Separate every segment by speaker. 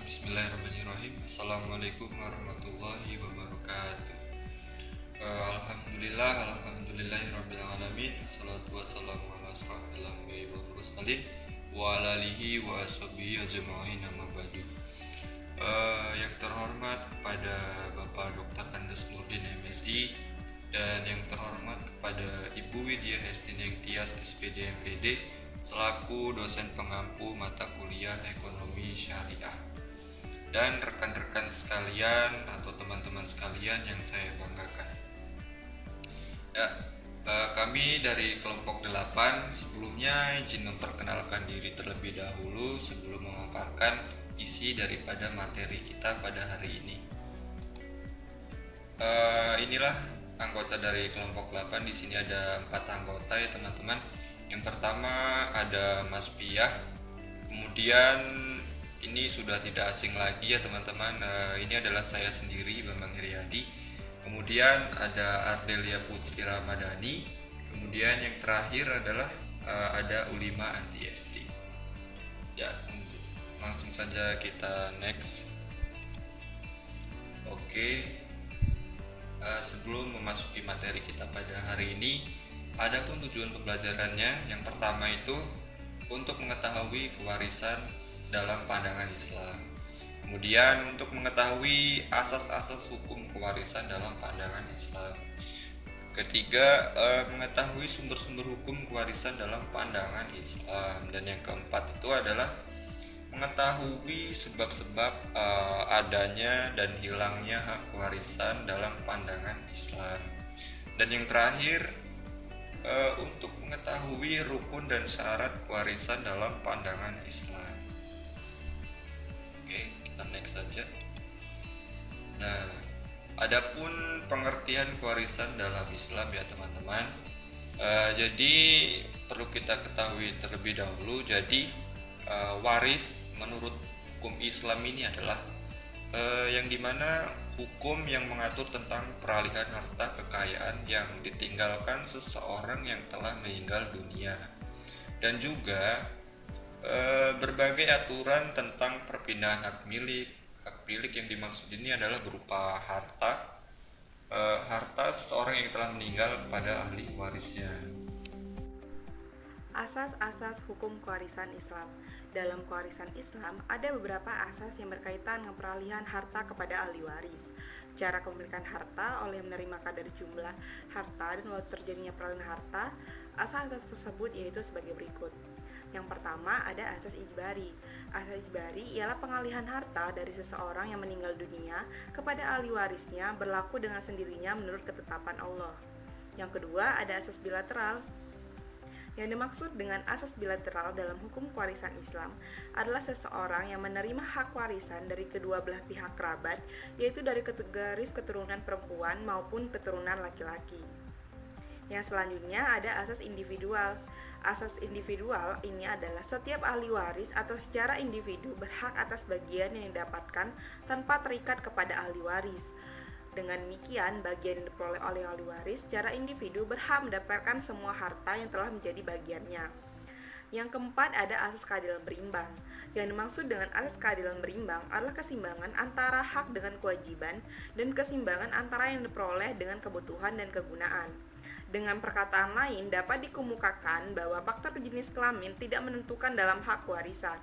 Speaker 1: Bismillahirrahmanirrahim. Assalamualaikum warahmatullahi wabarakatuh. Alhamdulillahirabbil alamin. Wassalatu wassalamu ala asrofil anbiya'i wal mursalin wa ala alihi wa ashabihi ajma'in, amma ba'du. Yang terhormat kepada Bapak Dr. Andes Nurdin MSI, dan yang terhormat kepada Ibu Widya Hestineng Tias SPD MPD selaku dosen pengampu mata kuliah Ekonomi Syariah, dan rekan-rekan sekalian atau teman-teman sekalian yang saya banggakan. Kami dari kelompok 8 sebelumnya izin memperkenalkan diri terlebih dahulu sebelum memaparkan isi daripada materi kita pada hari ini. Inilah anggota dari kelompok 8. Di sini ada 4 anggota ya teman-teman. Yang pertama ada Mas Piyah, kemudian ini sudah tidak asing lagi ya teman-teman, ini adalah saya sendiri, Bambang Heriadi. Kemudian ada Ardelia Putri Ramadhani. Kemudian yang terakhir adalah ada Ulima Antiesti. Ya, langsung saja kita next. Oke. Sebelum memasuki materi kita pada hari ini, adapun tujuan pembelajarannya, yang pertama itu untuk mengetahui kewarisan dalam pandangan Islam. Kemudian untuk mengetahui asas-asas hukum kewarisan dalam pandangan Islam. Ketiga, mengetahui sumber-sumber hukum kewarisan dalam pandangan Islam. Dan yang keempat itu adalah mengetahui sebab-sebab adanya dan hilangnya hak kewarisan dalam pandangan Islam. Dan yang terakhir, untuk mengetahui rukun dan syarat kewarisan dalam pandangan Islam. Oke, kita next saja. Nah, adapun pengertian kewarisan dalam Islam ya teman-teman. Jadi perlu kita ketahui terlebih dahulu. Jadi waris menurut hukum Islam ini adalah yang dimana hukum yang mengatur tentang peralihan harta kekayaan yang ditinggalkan seseorang yang telah meninggal dunia, dan juga berbagai aturan tentang perpindahan hak milik. Hak milik yang dimaksud ini adalah berupa harta seseorang yang telah meninggal kepada ahli warisnya.
Speaker 2: Asas-asas hukum kewarisan Islam. Dalam kewarisan Islam ada beberapa asas yang berkaitan dengan peralihan harta kepada ahli waris. Cara kepemilikan harta oleh menerima kadar jumlah harta dan waktu terjadinya peralihan harta. Asas-asas tersebut yaitu sebagai berikut. Yang pertama ada asas ijbari. Asas ijbari ialah pengalihan harta dari seseorang yang meninggal dunia kepada ahli warisnya berlaku dengan sendirinya menurut ketetapan Allah. Yang kedua ada asas bilateral. Yang dimaksud dengan asas bilateral dalam hukum kewarisan Islam adalah seseorang yang menerima hak warisan dari kedua belah pihak kerabat, yaitu dari garis keturunan perempuan maupun keturunan laki-laki. Yang selanjutnya ada asas individual. Asas individual ini adalah setiap ahli waris atau secara individu berhak atas bagian yang didapatkan tanpa terikat kepada ahli waris. Dengan demikian, bagian yang diperoleh oleh ahli waris secara individu berhak mendapatkan semua harta yang telah menjadi bagiannya. Yang keempat ada asas keadilan berimbang. Yang dimaksud dengan asas keadilan berimbang adalah keseimbangan antara hak dengan kewajiban dan keseimbangan antara yang diperoleh dengan kebutuhan dan kegunaan. Dengan perkataan lain, dapat dikemukakan bahwa faktor jenis kelamin tidak menentukan dalam hak warisan.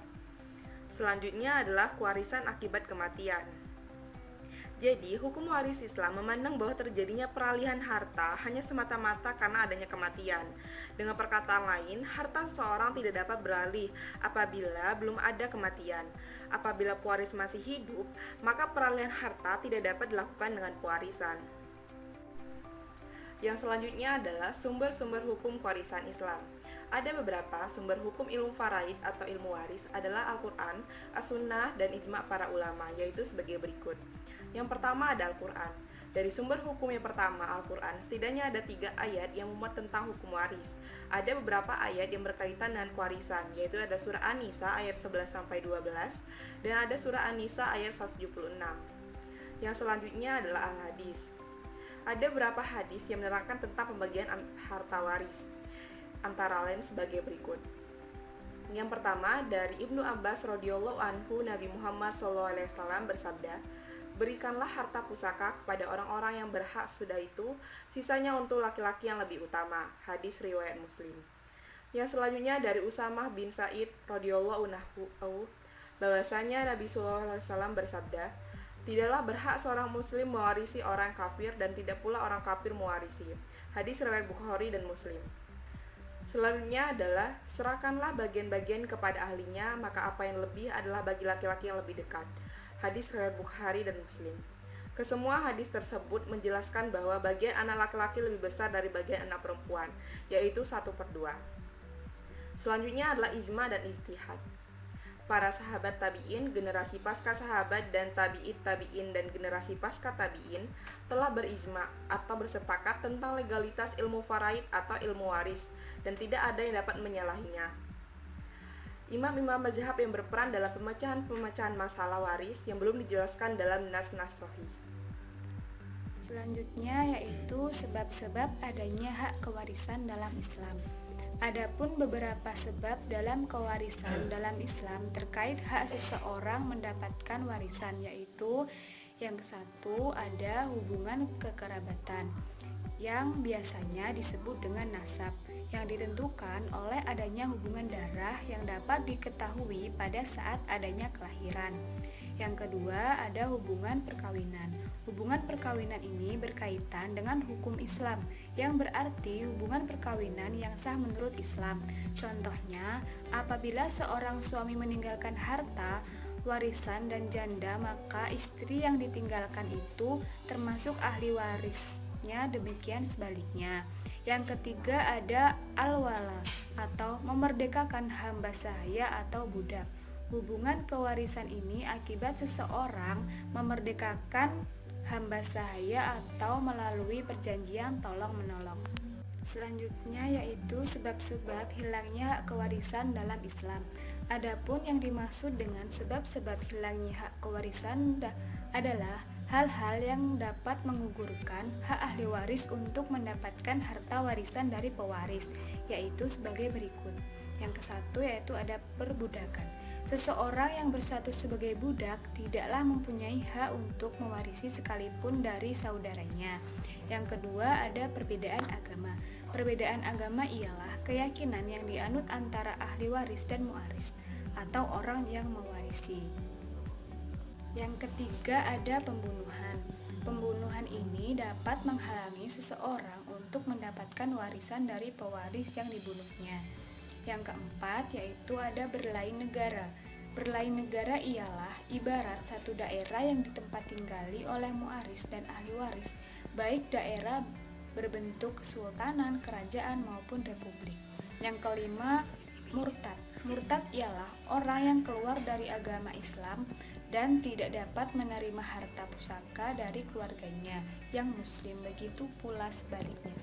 Speaker 2: Selanjutnya adalah kewarisan akibat kematian. Jadi, hukum waris Islam memandang bahwa terjadinya peralihan harta hanya semata-mata karena adanya kematian. Dengan perkataan lain, harta seseorang tidak dapat beralih apabila belum ada kematian. Apabila pewaris masih hidup, maka peralihan harta tidak dapat dilakukan dengan pewarisan. Yang selanjutnya adalah sumber-sumber hukum kewarisan Islam. Ada beberapa sumber hukum ilmu faraid atau ilmu waris adalah Al-Quran, As-Sunnah, dan Ijma' para ulama, yaitu sebagai berikut. Yang pertama ada Al-Quran. Dari sumber hukum yang pertama, Al-Quran, setidaknya ada 3 ayat yang memuat tentang hukum waris. Ada beberapa ayat yang berkaitan dengan kewarisan, yaitu ada surah An-Nisa ayat 11-12, dan ada surah An-Nisa ayat 176. Yang selanjutnya adalah Al-Hadis. Ada beberapa hadis yang menerangkan tentang pembagian harta waris, antara lain sebagai berikut. Yang pertama dari Ibnu Abbas radhiyallahu anhu, Nabi Muhammad SAW bersabda, "Berikanlah harta pusaka kepada orang-orang yang berhak, sudah itu sisanya untuk laki-laki yang lebih utama." Hadis riwayat Muslim. Yang selanjutnya dari Usamah bin Sa'id radhiyallahu anhu, bahwasanya Nabi SAW bersabda, "Tidaklah berhak seorang muslim mewarisi orang kafir dan tidak pula orang kafir mewarisi." Hadis riwayat Bukhari dan Muslim. Selanjutnya adalah serahkanlah bagian-bagian kepada ahlinya, maka apa yang lebih adalah bagi laki-laki yang lebih dekat. Hadis riwayat Bukhari dan Muslim. Kesemua hadis tersebut menjelaskan bahwa bagian anak laki-laki lebih besar dari bagian anak perempuan, yaitu 1/2. Selanjutnya adalah ijma dan ijtihad. Para sahabat tabi'in, generasi pasca sahabat dan tabi'it tabi'in dan generasi pasca tabi'in telah berijma atau bersepakat tentang legalitas ilmu faraid atau ilmu waris, dan tidak ada yang dapat menyalahinya. Imam-imam mazhab yang berperan dalam pemecahan-pemecahan masalah waris yang belum dijelaskan dalam nas-nas sahih.
Speaker 3: Selanjutnya yaitu sebab-sebab adanya hak kewarisan dalam Islam. Adapun beberapa sebab dalam kewarisan dalam Islam terkait hak seseorang mendapatkan warisan, yaitu yang ke-1 ada hubungan kekerabatan yang biasanya disebut dengan nasab, yang ditentukan oleh adanya hubungan darah yang dapat diketahui pada saat adanya kelahiran. Yang kedua ada hubungan perkawinan. Hubungan perkawinan ini berkaitan dengan hukum Islam, yang berarti hubungan perkawinan yang sah menurut Islam. Contohnya, apabila seorang suami meninggalkan harta, warisan dan janda, maka istri yang ditinggalkan itu termasuk ahli warisnya, demikian sebaliknya. Yang ketiga ada al-wala atau memerdekakan hamba sahaya atau budak. Hubungan kewarisan ini akibat seseorang memerdekakan hamba sahaya atau melalui perjanjian tolong-menolong. Selanjutnya yaitu sebab-sebab hilangnya hak kewarisan dalam Islam. Adapun yang dimaksud dengan sebab-sebab hilangnya hak kewarisan adalah hal-hal yang dapat menggugurkan hak ahli waris untuk mendapatkan harta warisan dari pewaris, yaitu sebagai berikut. Yang ke-1 yaitu ada perbudakan. Seseorang yang berstatus sebagai budak tidaklah mempunyai hak untuk mewarisi sekalipun dari saudaranya. Yang kedua ada perbedaan agama. Perbedaan agama ialah keyakinan yang dianut antara ahli waris dan muwaris atau orang yang mewarisi. Yang ketiga ada pembunuhan. Pembunuhan ini dapat menghalangi seseorang untuk mendapatkan warisan dari pewaris yang dibunuhnya. Yang keempat yaitu ada berlain negara. Berlain negara ialah ibarat satu daerah yang ditempat tinggali oleh muwaris dan ahli waris, baik daerah berbentuk kesultanan, kerajaan maupun republik. Yang kelima, murtad. Murtad ialah orang yang keluar dari agama Islam dan tidak dapat menerima harta pusaka dari keluarganya yang muslim, begitu pula sebaliknya.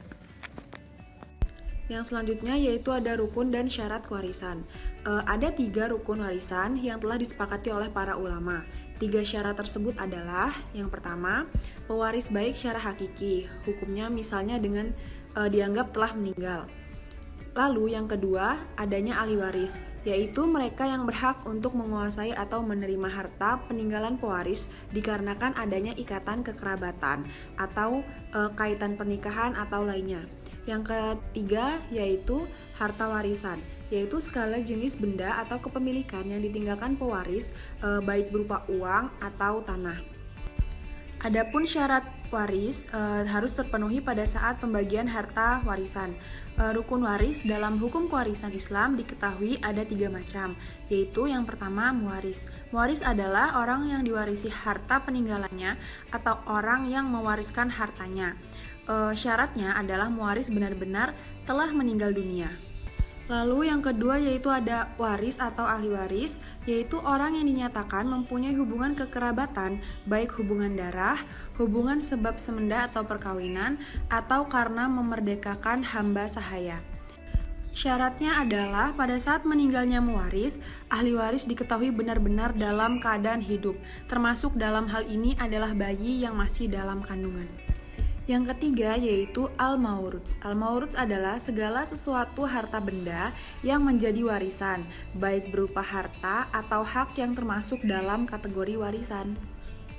Speaker 4: Yang selanjutnya yaitu ada rukun dan syarat warisan. Ada 3 rukun warisan yang telah disepakati oleh para ulama. 3 syarat tersebut adalah: yang pertama, pewaris baik secara hakiki, hukumnya misalnya dengan dianggap telah meninggal. Lalu yang kedua, adanya ahli waris, yaitu mereka yang berhak untuk menguasai atau menerima harta peninggalan pewaris dikarenakan adanya ikatan kekerabatan atau kaitan pernikahan atau lainnya. Yang ketiga yaitu harta warisan, yaitu segala jenis benda atau kepemilikan yang ditinggalkan pewaris, baik berupa uang atau tanah. Adapun syarat waris harus terpenuhi pada saat pembagian harta warisan. Rukun waris dalam hukum kewarisan Islam diketahui ada 3 macam, yaitu yang pertama muwaris. Muwaris adalah orang yang diwarisi harta peninggalannya atau orang yang mewariskan hartanya. Syaratnya adalah muwaris benar-benar telah meninggal dunia. Lalu yang kedua yaitu ada waris atau ahli waris, yaitu orang yang dinyatakan mempunyai hubungan kekerabatan, baik hubungan darah, hubungan sebab semenda atau perkawinan, atau karena memerdekakan hamba sahaya. Syaratnya adalah pada saat meninggalnya muwaris, ahli waris diketahui benar-benar dalam keadaan hidup, termasuk dalam hal ini adalah bayi yang masih dalam kandungan. Yang ketiga yaitu al-mauruts. Al-mauruts adalah segala sesuatu harta benda yang menjadi warisan, baik berupa harta atau hak yang termasuk dalam kategori warisan.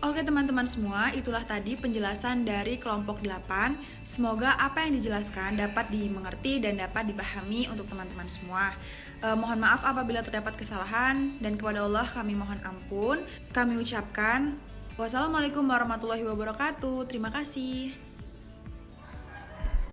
Speaker 4: Oke teman-teman semua, itulah tadi penjelasan dari kelompok 8. Semoga apa yang dijelaskan dapat dimengerti dan dapat dipahami untuk teman-teman semua. Mohon maaf apabila terdapat kesalahan, dan kepada Allah kami mohon ampun. Kami ucapkan wassalamualaikum warahmatullahi wabarakatuh. Terima kasih.